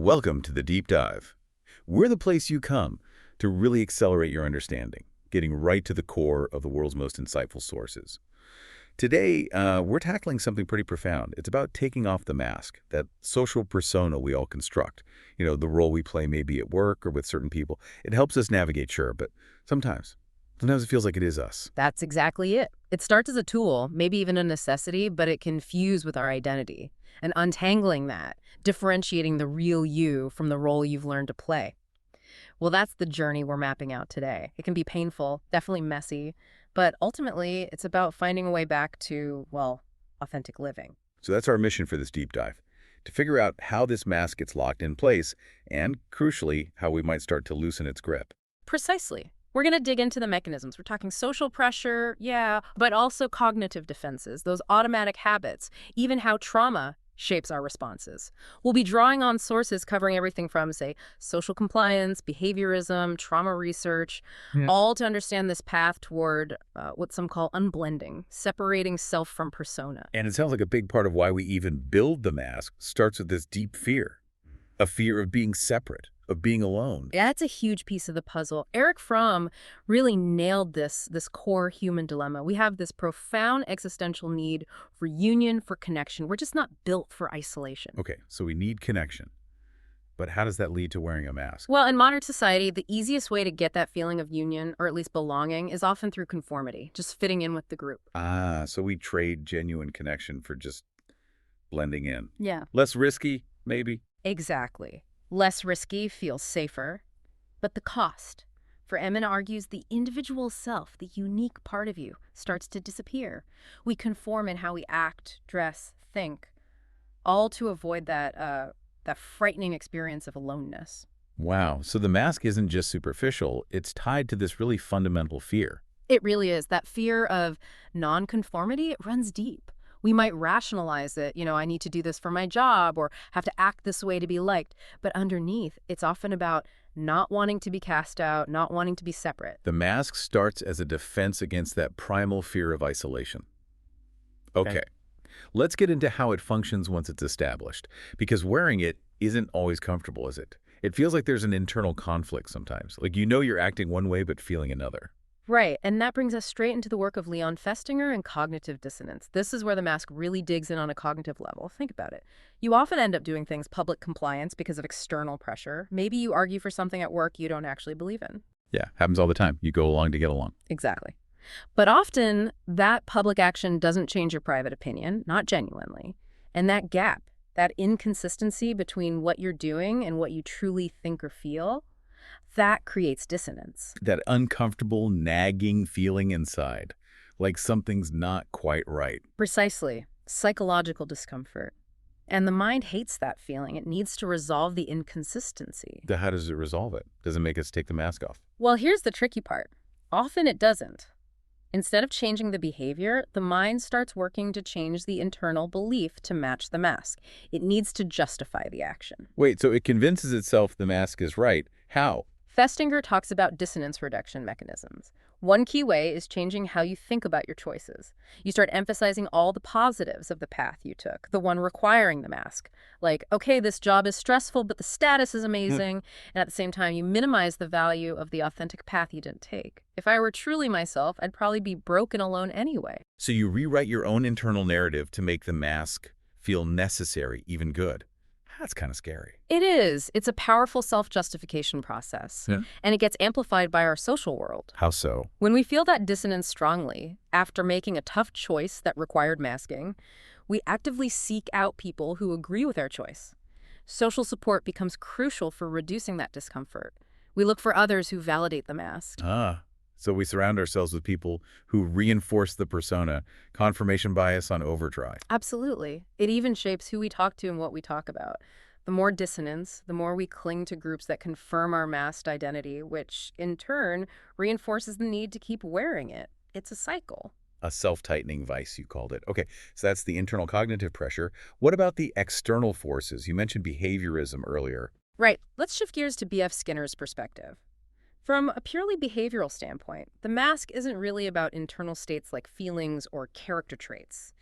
Welcome to the Deep Dive. We're the place you come to really accelerate your understanding, getting right to the core of the world's most insightful sources. Today, we're tackling something pretty profound. It's about taking off the mask, that social persona we all construct. You know, the role we play maybe at work or with certain people. It helps us navigate, sure, but sometimes it feels like it is us. That's exactly it. It starts as a tool, maybe even a necessity, but it can fuse with our identity. And untangling that, differentiating the real you from the role you've learned to play. Well, that's the journey we're mapping out today. It can be painful, definitely messy, but ultimately it's about finding a way back to, well, authentic living. So that's our mission for this deep dive, to figure out how this mask gets locked in place and, crucially, how we might start to loosen its grip. Precisely. We're going to dig into the mechanisms. We're talking social pressure, yeah, but also cognitive defenses, those automatic habits, even how trauma shapes our responses. We'll be drawing on sources covering everything from, say, social compliance, behaviorism, trauma research, all to understand this path toward what some call unblending, separating self from persona. And it sounds like a big part of why we even build the mask starts with this deep fear, a fear of being separate, of being alone. That's a huge piece of the puzzle. Eric Fromm really nailed this core human dilemma. We have this profound existential need for union, for connection. We're just not built for isolation. Okay, so we need connection. But how does that lead to wearing a mask? Well, in modern society, the easiest way to get that feeling of union, or at least belonging, is often through conformity, just fitting in with the group. So we trade genuine connection for just blending in. Yeah. Less risky, maybe? Exactly. Less risky feels safer, but the cost. For Emin argues the individual self, the unique part of you, starts to disappear. We conform in how we act, dress, think, all to avoid that frightening experience of aloneness. Wow, so the mask isn't just superficial, it's tied to this really fundamental fear. It really is. That fear of nonconformity, it runs deep. We might rationalize it, I need to do this for my job or have to act this way to be liked. But underneath, it's often about not wanting to be cast out, not wanting to be separate. The mask starts as a defense against that primal fear of isolation. Okay, let's get into how it functions once it's established, because wearing it isn't always comfortable, is it? It feels like there's an internal conflict sometimes, like you're acting one way but feeling another. Right, and that brings us straight into the work of Leon Festinger and cognitive dissonance. This is where the mask really digs in on a cognitive level. Think about it. You often end up doing things public compliance because of external pressure. Maybe you argue for something at work you don't actually believe in. Yeah, happens all the time. You go along to get along. Exactly. But often, that public action doesn't change your private opinion, not genuinely. And that gap, that inconsistency between what you're doing and what you truly think or feel, that creates dissonance. That uncomfortable, nagging feeling inside, like something's not quite right. Precisely. Psychological discomfort. And the mind hates that feeling. It needs to resolve the inconsistency. How does it resolve it? Does it make us take the mask off? Well, here's the tricky part. Often it doesn't. Instead of changing the behavior, the mind starts working to change the internal belief to match the mask. It needs to justify the action. Wait, so it convinces itself the mask is right. How? Festinger talks about dissonance reduction mechanisms. One key way is changing how you think about your choices. You start emphasizing all the positives of the path you took, the one requiring the mask. Like, okay, this job is stressful, but the status is amazing. And at the same time, you minimize the value of the authentic path you didn't take. If I were truly myself, I'd probably be broke and alone anyway. So you rewrite your own internal narrative to make the mask feel necessary, even good. That's kind of scary. It is. It's a powerful self-justification process. Yeah. And it gets amplified by our social world. How so? When we feel that dissonance strongly, after making a tough choice that required masking, we actively seek out people who agree with our choice. Social support becomes crucial for reducing that discomfort. We look for others who validate the mask. So we surround ourselves with people who reinforce the persona, confirmation bias on overdrive. Absolutely. It even shapes who we talk to and what we talk about. The more dissonance, the more we cling to groups that confirm our masked identity, which, in turn, reinforces the need to keep wearing it. It's a cycle. A self-tightening vice, you called it. Okay, so that's the internal cognitive pressure. What about the external forces? You mentioned behaviorism earlier. Right. Let's shift gears to B.F. Skinner's perspective. From a purely behavioral standpoint, the mask isn't really about internal states like feelings or character traits.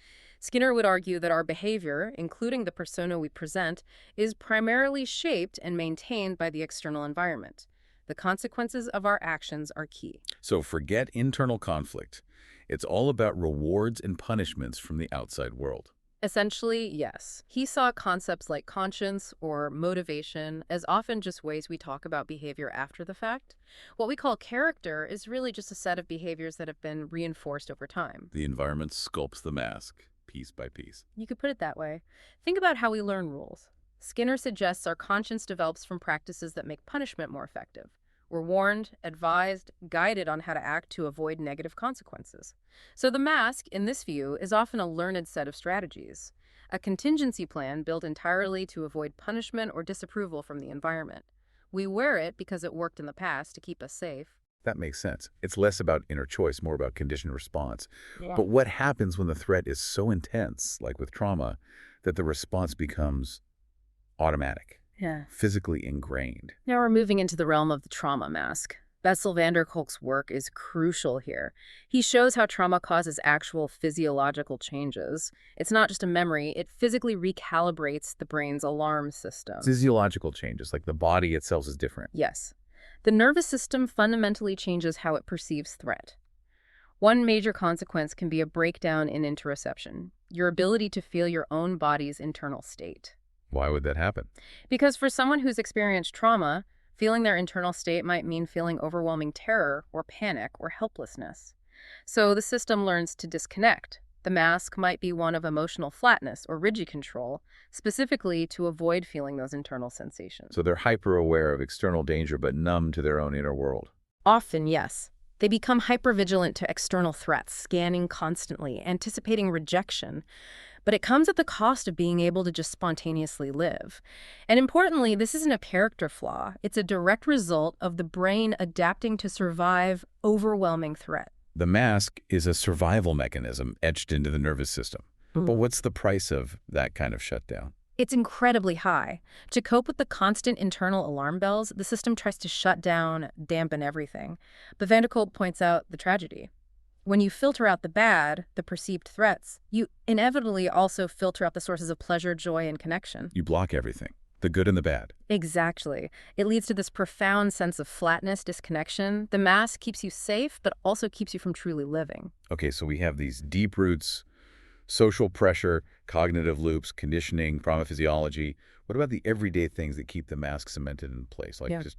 Skinner would argue that our behavior, including the persona we present, is primarily shaped and maintained by the external environment. The consequences of our actions are key. So forget internal conflict. It's all about rewards and punishments from the outside world. Essentially, yes. He saw concepts like conscience or motivation as often just ways we talk about behavior after the fact. What we call character is really just a set of behaviors that have been reinforced over time. The environment sculpts the mask, piece by piece. You could put it that way. Think about how we learn rules. Skinner suggests our conscience develops from practices that make punishment more effective. We're warned, advised, guided on how to act to avoid negative consequences. So the mask, in this view, is often a learned set of strategies, a contingency plan built entirely to avoid punishment or disapproval from the environment. We wear it because it worked in the past to keep us safe. That makes sense. It's less about inner choice, more about conditioned response. Yeah. But what happens when the threat is so intense, like with trauma, that the response becomes automatic? Yeah. Physically ingrained. Now we're moving into the realm of the trauma mask. Bessel van der Kolk's work is crucial here. He shows how trauma causes actual physiological changes. It's not just a memory, it physically recalibrates the brain's alarm system. Physiological changes, like the body itself is different. Yes. The nervous system fundamentally changes how it perceives threat. One major consequence can be a breakdown in interoception, your ability to feel your own body's internal state. Why would that happen? Because for someone who's experienced trauma, feeling their internal state might mean feeling overwhelming terror or panic or helplessness. So the system learns to disconnect. The mask might be one of emotional flatness or rigid control, specifically to avoid feeling those internal sensations. So they're hyper-aware of external danger but numb to their own inner world. Often, yes. They become hypervigilant to external threats, scanning constantly, anticipating rejection. But it comes at the cost of being able to just spontaneously live. And importantly, this isn't a character flaw. It's a direct result of the brain adapting to survive overwhelming threat. The mask is a survival mechanism etched into the nervous system. But what's the price of that kind of shutdown? It's incredibly high. To cope with the constant internal alarm bells, the system tries to shut down, dampen everything. But van der Kolk points out the tragedy. When you filter out the bad, the perceived threats, you inevitably also filter out the sources of pleasure, joy, and connection. You block everything, the good and the bad. Exactly. It leads to this profound sense of flatness, disconnection. The mask keeps you safe, but also keeps you from truly living. Okay, so we have these deep roots, social pressure, cognitive loops, conditioning, trauma physiology. What about the everyday things that keep the mask cemented in place, like just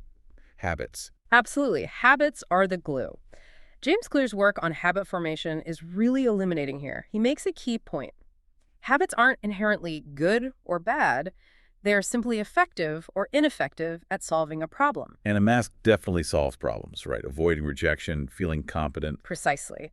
habits? Absolutely. Habits are the glue. James Clear's work on habit formation is really illuminating here. He makes a key point. Habits aren't inherently good or bad. They are simply effective or ineffective at solving a problem. And a mask definitely solves problems, right? Avoiding rejection, feeling competent. Precisely.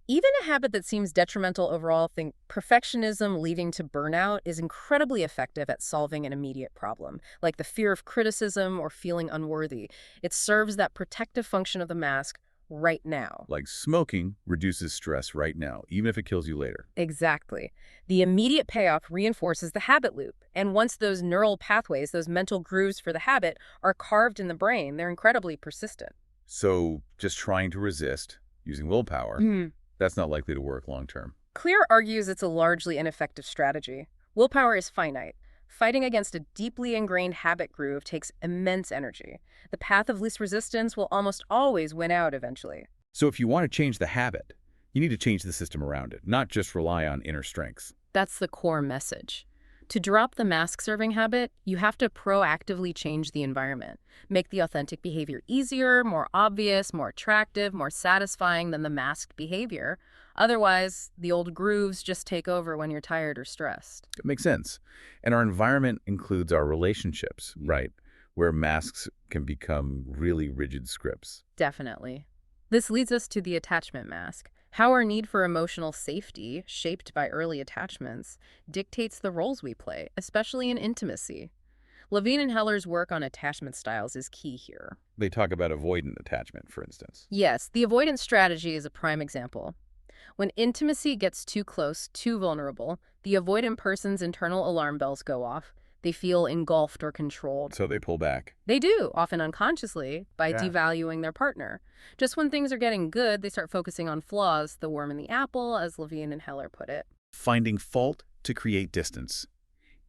Even a habit that seems detrimental overall, think perfectionism leading to burnout, is incredibly effective at solving an immediate problem, like the fear of criticism or feeling unworthy. It serves that protective function of the mask right now. Like smoking reduces stress right now, even if it kills you later. Exactly. The immediate payoff reinforces the habit loop. And once those neural pathways, those mental grooves for the habit, are carved in the brain, they're incredibly persistent. So just trying to resist, using willpower, that's not likely to work long term. Clear argues it's a largely ineffective strategy. Willpower is finite. Fighting against a deeply ingrained habit groove takes immense energy. The path of least resistance will almost always win out eventually. So if you want to change the habit, you need to change the system around it, not just rely on inner strengths. That's the core message. To drop the mask-serving habit, you have to proactively change the environment. Make the authentic behavior easier, more obvious, more attractive, more satisfying than the masked behavior. Otherwise, the old grooves just take over when you're tired or stressed. It makes sense. And our environment includes our relationships, right? Where masks can become really rigid scripts. Definitely. This leads us to the attachment mask. How our need for emotional safety, shaped by early attachments, dictates the roles we play, especially in intimacy. Levine and Heller's work on attachment styles is key here. They talk about avoidant attachment, for instance. Yes, the avoidance strategy is a prime example. When intimacy gets too close, too vulnerable, the avoidant person's internal alarm bells go off. They feel engulfed or controlled. So they pull back. They do, often unconsciously, by devaluing their partner. Just when things are getting good, they start focusing on flaws, the worm in the apple, as Levine and Heller put it. Finding fault to create distance,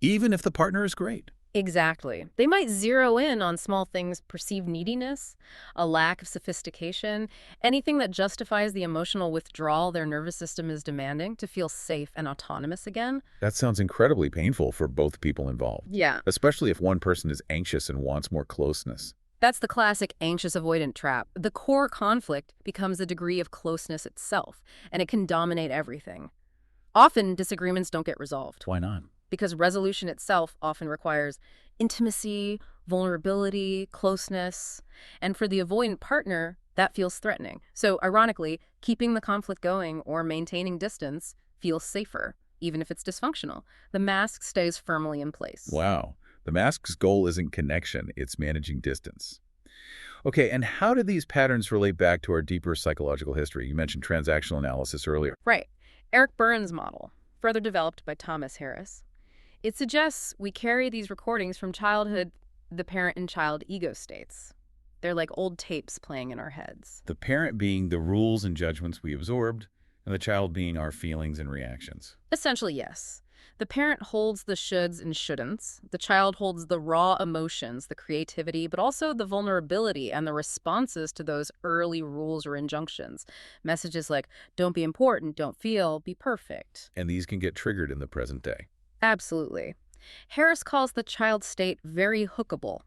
even if the partner is great. Exactly. They might zero in on small things, perceived neediness, a lack of sophistication, anything that justifies the emotional withdrawal their nervous system is demanding to feel safe and autonomous again. That sounds incredibly painful for both people involved, Yeah. especially if one person is anxious and wants more closeness. That's the classic anxious avoidant trap. The core conflict becomes the degree of closeness itself, and it can dominate everything. Often, disagreements don't get resolved, Why not? because resolution itself often requires intimacy, vulnerability, closeness. And for the avoidant partner, that feels threatening. So, ironically, keeping the conflict going or maintaining distance feels safer, even if it's dysfunctional. The mask stays firmly in place. Wow. The mask's goal isn't connection, it's managing distance. Okay, and how do these patterns relate back to our deeper psychological history? You mentioned transactional analysis earlier. Right. Eric Byrne's model, further developed by Thomas Harris, it suggests we carry these recordings from childhood, the parent and child ego states. They're like old tapes playing in our heads. The parent being the rules and judgments we absorbed, and the child being our feelings and reactions. Essentially, yes. The parent holds the shoulds and shouldn'ts. The child holds the raw emotions, the creativity, but also the vulnerability and the responses to those early rules or injunctions. Messages like, don't be important, don't feel, be perfect. And these can get triggered in the present day. Absolutely. Harris calls the child state very hookable.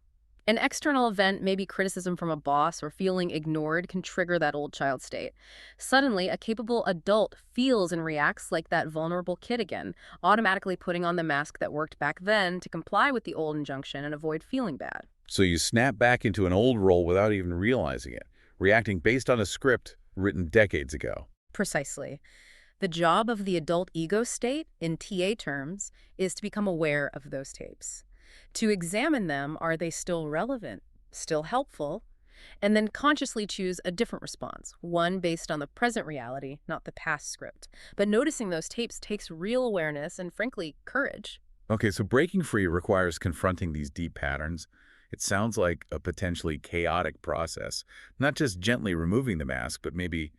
An external event, maybe criticism from a boss or feeling ignored, can trigger that old child state. Suddenly, a capable adult feels and reacts like that vulnerable kid again, automatically putting on the mask that worked back then to comply with the old injunction and avoid feeling bad. So you snap back into an old role without even realizing it, reacting based on a script written decades ago. Precisely. The job of the adult ego state, in TA terms, is to become aware of those tapes. To examine them, are they still relevant, still helpful, and then consciously choose a different response, one based on the present reality, not the past script. But noticing those tapes takes real awareness and, frankly, courage. Okay, so breaking free requires confronting these deep patterns. It sounds like a potentially chaotic process, not just gently removing the mask, but maybe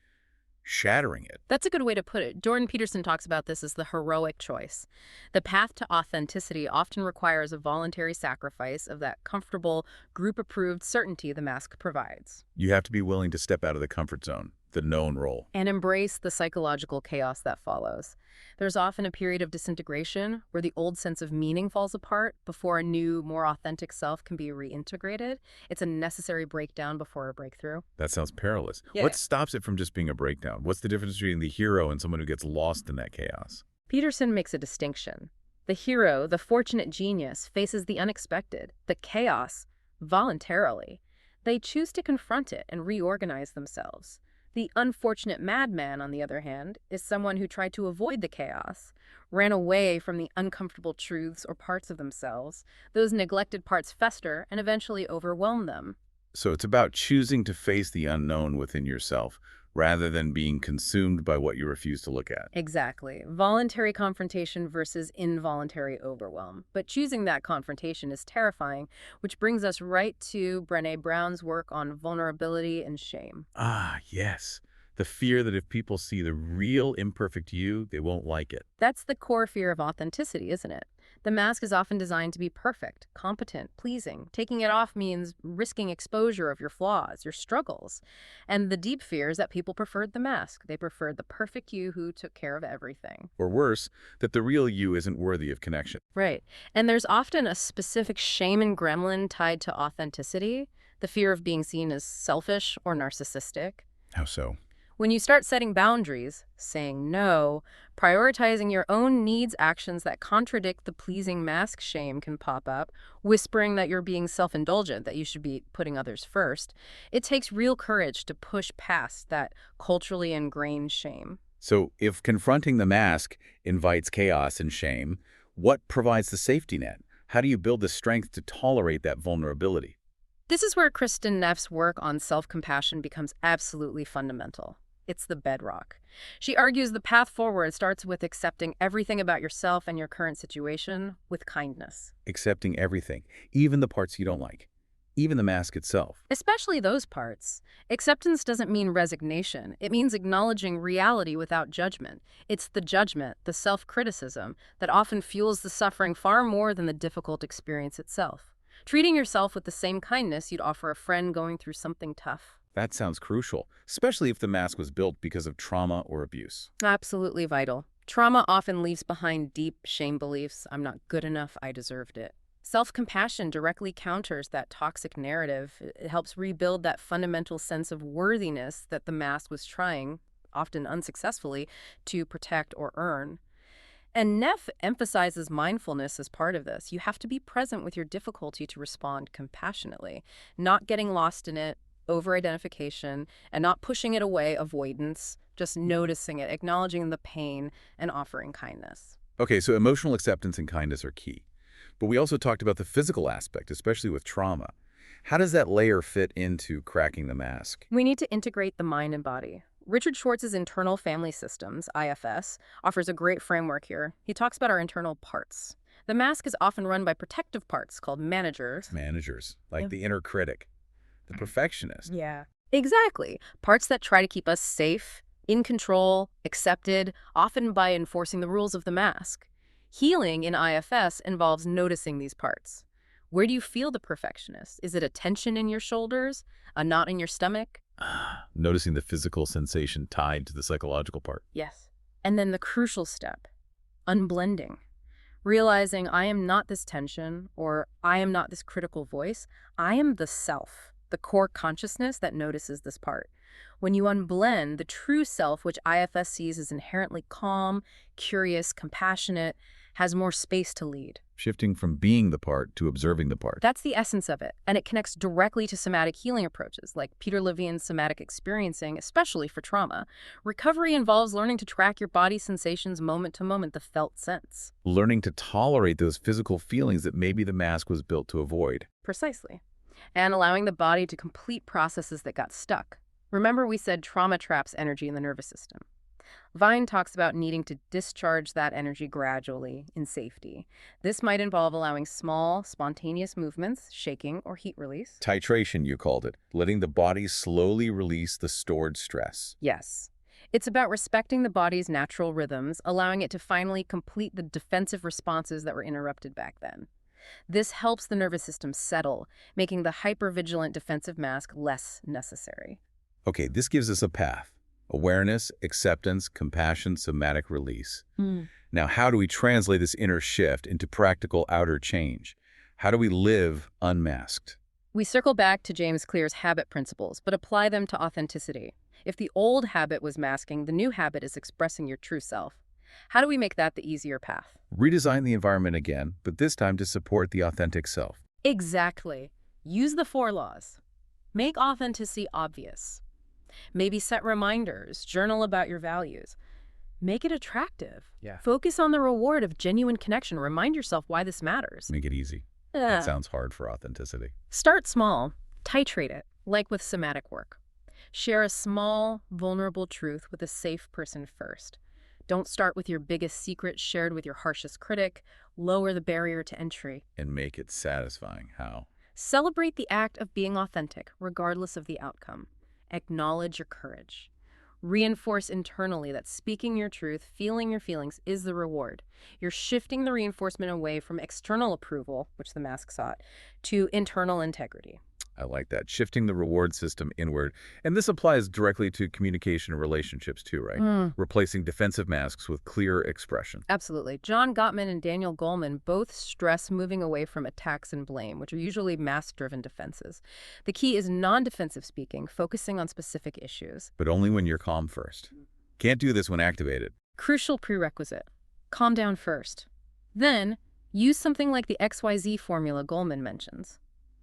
shattering it. That's a good way to put it. Jordan Peterson talks about this as the heroic choice. The path to authenticity often requires a voluntary sacrifice of that comfortable, group-approved certainty the mask provides. You have to be willing to step out of the comfort zone, the known role. And embrace the psychological chaos that follows. There's often a period of disintegration where the old sense of meaning falls apart before a new, more authentic self can be reintegrated. It's a necessary breakdown before a breakthrough. That sounds perilous. Yeah. What stops it from just being a breakdown? What's the difference between the hero and someone who gets lost in that chaos? Peterson makes a distinction. The hero, the fortunate genius, faces the unexpected, the chaos, voluntarily. They choose to confront it and reorganize themselves. The unfortunate madman, on the other hand, is someone who tried to avoid the chaos, ran away from the uncomfortable truths or parts of themselves. Those neglected parts fester and eventually overwhelm them. So it's about choosing to face the unknown within yourself, rather than being consumed by what you refuse to look at. Exactly. Voluntary confrontation versus involuntary overwhelm. But choosing that confrontation is terrifying, which brings us right to Brené Brown's work on vulnerability and shame. Ah, yes. The fear that if people see the real imperfect you, they won't like it. That's the core fear of authenticity, isn't it? The mask is often designed to be perfect, competent, pleasing. Taking it off means risking exposure of your flaws, your struggles. And the deep fear is that people preferred the mask. They preferred the perfect you who took care of everything. Or worse, that the real you isn't worthy of connection. Right. And there's often a specific shame and gremlin tied to authenticity, the fear of being seen as selfish or narcissistic. How so? When you start setting boundaries, saying no, prioritizing your own needs, actions that contradict the pleasing mask shame can pop up, whispering that you're being self-indulgent, that you should be putting others first. It takes real courage to push past that culturally ingrained shame. So if confronting the mask invites chaos and shame, what provides the safety net? How do you build the strength to tolerate that vulnerability? This is where Kristen Neff's work on self-compassion becomes absolutely fundamental. It's the bedrock. She argues the path forward starts with accepting everything about yourself and your current situation with kindness. Accepting everything, even the parts you don't like. even the mask itself. Especially those parts. Acceptance doesn't mean resignation. It means acknowledging reality without judgment. It's the judgment, the self-criticism, that often fuels the suffering far more than the difficult experience itself. Treating yourself with the same kindness you'd offer a friend going through something tough. That sounds crucial, especially if the mask was built because of trauma or abuse. Absolutely vital. Trauma often leaves behind deep shame beliefs. I'm not good enough. I deserved it. Self-compassion directly counters that toxic narrative. It helps rebuild that fundamental sense of worthiness that the mask was trying, often unsuccessfully, to protect or earn. And Neff emphasizes mindfulness as part of this. You have to be present with your difficulty to respond compassionately, not getting lost in it, over-identification, and not pushing it away, avoidance, just noticing it, acknowledging the pain, and offering kindness. Okay, so emotional acceptance and kindness are key. But we also talked about the physical aspect, especially with trauma. How does that layer fit into cracking the mask? We need to integrate the mind and body. Richard Schwartz's Internal Family Systems, IFS, offers a great framework here. He talks about our internal parts. The mask is often run by protective parts called managers. Managers, like Yeah. the inner critic, the perfectionist. Yeah. Exactly. Parts that try to keep us safe, in control, accepted, often by enforcing the rules of the mask. Healing in IFS involves noticing these parts. Where do you feel the perfectionist? Is it a tension in your shoulders? A knot in your stomach? Noticing the physical sensation tied to the psychological part. Yes. And then the crucial step, unblending. Realizing I am not this tension, or I am not this critical voice. I am the self, the core consciousness that notices this part. When you unblend, the true self, which IFS sees as inherently calm, curious, compassionate, has more space to lead. Shifting from being the part to observing the part. That's the essence of it, and it connects directly to somatic healing approaches, like Peter Levine's somatic experiencing, especially for trauma. Recovery involves learning to track your body's sensations moment to moment, the felt sense. Learning to tolerate those physical feelings that maybe the mask was built to avoid. Precisely. And allowing the body to complete processes that got stuck. Remember we said trauma traps energy in the nervous system. Vine talks about needing to discharge that energy gradually in safety. This might involve allowing small, spontaneous movements, shaking or heat release. Titration, you called it. Letting the body slowly release the stored stress. Yes. It's about respecting the body's natural rhythms, allowing it to finally complete the defensive responses that were interrupted back then. This helps the nervous system settle, making the hypervigilant defensive mask less necessary. Okay, this gives us a path. Awareness, acceptance, compassion, somatic release. Now, how do we translate this inner shift into practical outer change? How do we live unmasked? We circle back to James Clear's habit principles, but apply them to authenticity. If the old habit was masking, the new habit is expressing your true self. How do we make that the easier path? Redesign the environment again, but this time to support the authentic self. Exactly. Use the 4 laws. Make authenticity obvious. Maybe set reminders, journal about your values. Make it attractive. Yeah. Focus on the reward of genuine connection. Remind yourself why this matters. Make it easy. Yeah. That sounds hard for authenticity. Start small. Titrate it, like with somatic work. Share a small, vulnerable truth with a safe person first. Don't start with your biggest secret shared with your harshest critic. Lower the barrier to entry. And make it satisfying. How? Celebrate the act of being authentic, regardless of the outcome. Acknowledge your courage. Reinforce internally that speaking your truth, feeling your feelings is the reward. You're shifting the reinforcement away from external approval, which the mask sought, to internal integrity. I like that. Shifting the reward system inward. And this applies directly to communication and relationships too, right? Replacing defensive masks with clear expression. Absolutely. John Gottman and Daniel Goleman both stress moving away from attacks and blame, which are usually mask-driven defenses. The key is non-defensive speaking, focusing on specific issues. But only when you're calm first. Can't do this when activated. Crucial prerequisite. Calm down first. Then, use something like the XYZ formula Goleman mentions.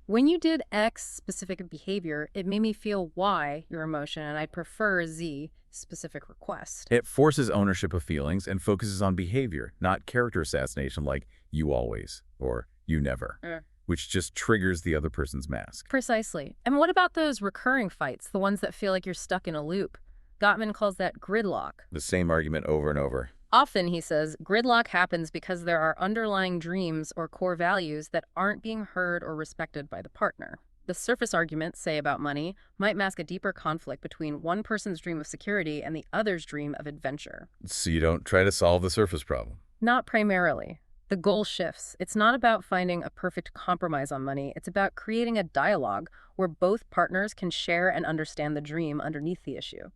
When you did X specific behavior, it made me feel Y, your emotion, and I'd prefer Z, specific request. It forces ownership of feelings and focuses on behavior, not character assassination like you always or you never, which just triggers the other person's mask. Precisely. And what about those recurring fights, the ones that feel like you're stuck in a loop? Gottman calls that gridlock. The same argument over and over. Often, he says, gridlock happens because there are underlying dreams or core values that aren't being heard or respected by the partner. The surface arguments, say about money, might mask a deeper conflict between one person's dream of security and the other's dream of adventure. So you don't try to solve the surface problem. Not primarily. The goal shifts. It's not about finding a perfect compromise on money. It's about creating a dialogue where both partners can share and understand the dream underneath the issue.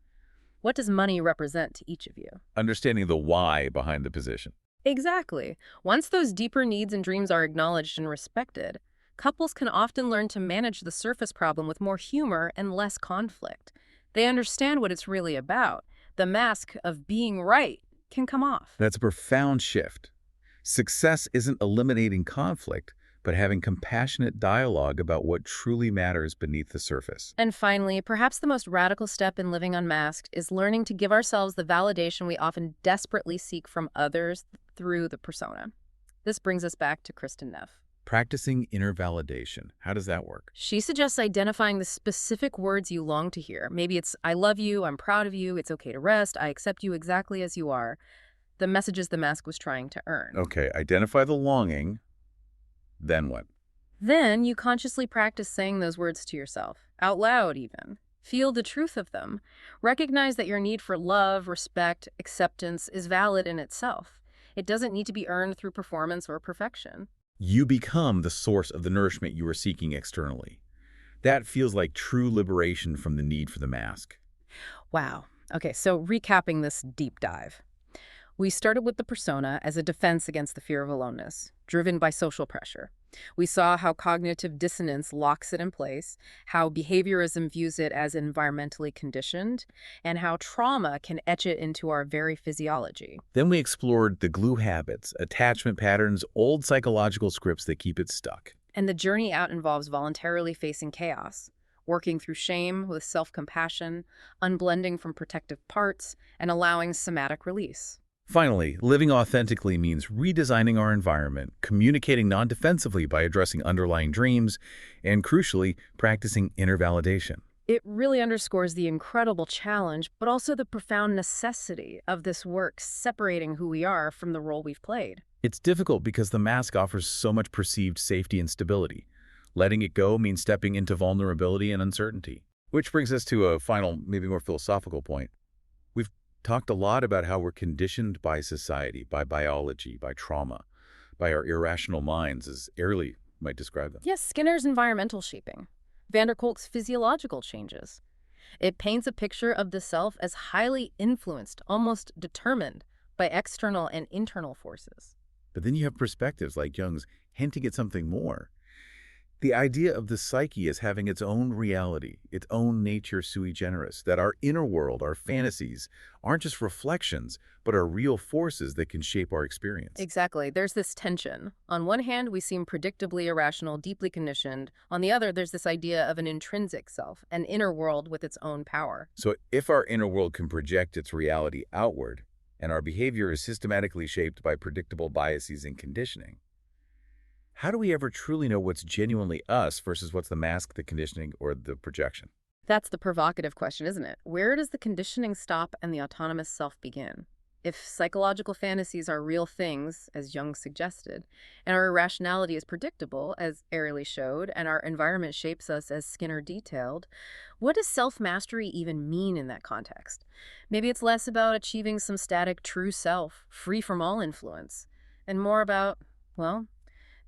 What does money represent to each of you? Understanding the why behind the position. Exactly. Once those deeper needs and dreams are acknowledged and respected, couples can often learn to manage the surface problem with more humor and less conflict. They understand what it's really about. The mask of being right can come off. That's a profound shift. Success isn't eliminating conflict, but having compassionate dialogue about what truly matters beneath the surface. And finally, perhaps the most radical step in living unmasked is learning to give ourselves the validation we often desperately seek from others through the persona. This brings us back to Kristen Neff. Practicing inner validation. How does that work? She suggests identifying the specific words you long to hear. Maybe it's, I love you, I'm proud of you, it's okay to rest, I accept you exactly as you are. The messages the mask was trying to earn. Okay, identify the longing. Then what? Then you consciously practice saying those words to yourself, out loud even. Feel the truth of them. Recognize that your need for love, respect, acceptance is valid in itself. It doesn't need to be earned through performance or perfection. You become the source of the nourishment you are seeking externally. That feels like true liberation from the need for the mask. Wow. Okay, so recapping this deep dive. We started with the persona as a defense against the fear of aloneness, driven by social pressure. We saw how cognitive dissonance locks it in place, how behaviorism views it as environmentally conditioned, and how trauma can etch it into our very physiology. Then we explored the glue habits, attachment patterns, old psychological scripts that keep it stuck. And the journey out involves voluntarily facing chaos, working through shame with self-compassion, unblending from protective parts, and allowing somatic release. Finally, living authentically means redesigning our environment, communicating non-defensively by addressing underlying dreams, and crucially, practicing inner validation. It really underscores the incredible challenge, but also the profound necessity of this work separating who we are from the role we've played. It's difficult because the mask offers so much perceived safety and stability. Letting it go means stepping into vulnerability and uncertainty. Which brings us to a final, maybe more philosophical point. We've talked a lot about how we're conditioned by society, by biology, by trauma, by our irrational minds, as Early might describe them. Yes, Skinner's environmental shaping, van der Kolk's physiological changes. It paints a picture of the self as highly influenced, almost determined, by external and internal forces. But then you have perspectives like Jung's hinting at something more. The idea of the psyche as having its own reality, its own nature sui generis, that our inner world, our fantasies, aren't just reflections, but are real forces that can shape our experience. Exactly. There's this tension. On one hand, we seem predictably irrational, deeply conditioned. On the other, there's this idea of an intrinsic self, an inner world with its own power. So if our inner world can project its reality outward, and our behavior is systematically shaped by predictable biases and conditioning, how do we ever truly know what's genuinely us versus what's the mask, the conditioning, or the projection? That's the provocative question, isn't it? Where does the conditioning stop and the autonomous self begin? If psychological fantasies are real things, as Jung suggested, and our irrationality is predictable, as Ehrlich showed, and our environment shapes us, as Skinner detailed, what does self-mastery even mean in that context? Maybe it's less about achieving some static true self, free from all influence, and more about, well,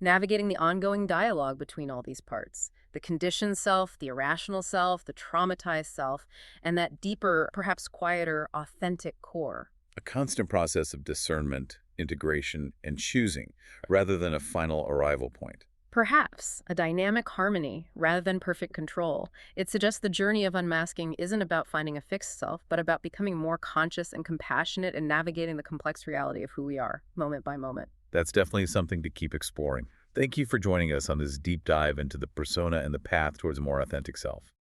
navigating the ongoing dialogue between all these parts, the conditioned self, the irrational self, the traumatized self, and that deeper, perhaps quieter, authentic core. A constant process of discernment, integration, and choosing, rather than a final arrival point. Perhaps a dynamic harmony rather than perfect control. It suggests the journey of unmasking isn't about finding a fixed self, but about becoming more conscious and compassionate and navigating the complex reality of who we are, moment by moment. That's definitely something to keep exploring. Thank you for joining us on this deep dive into the persona and the path towards a more authentic self.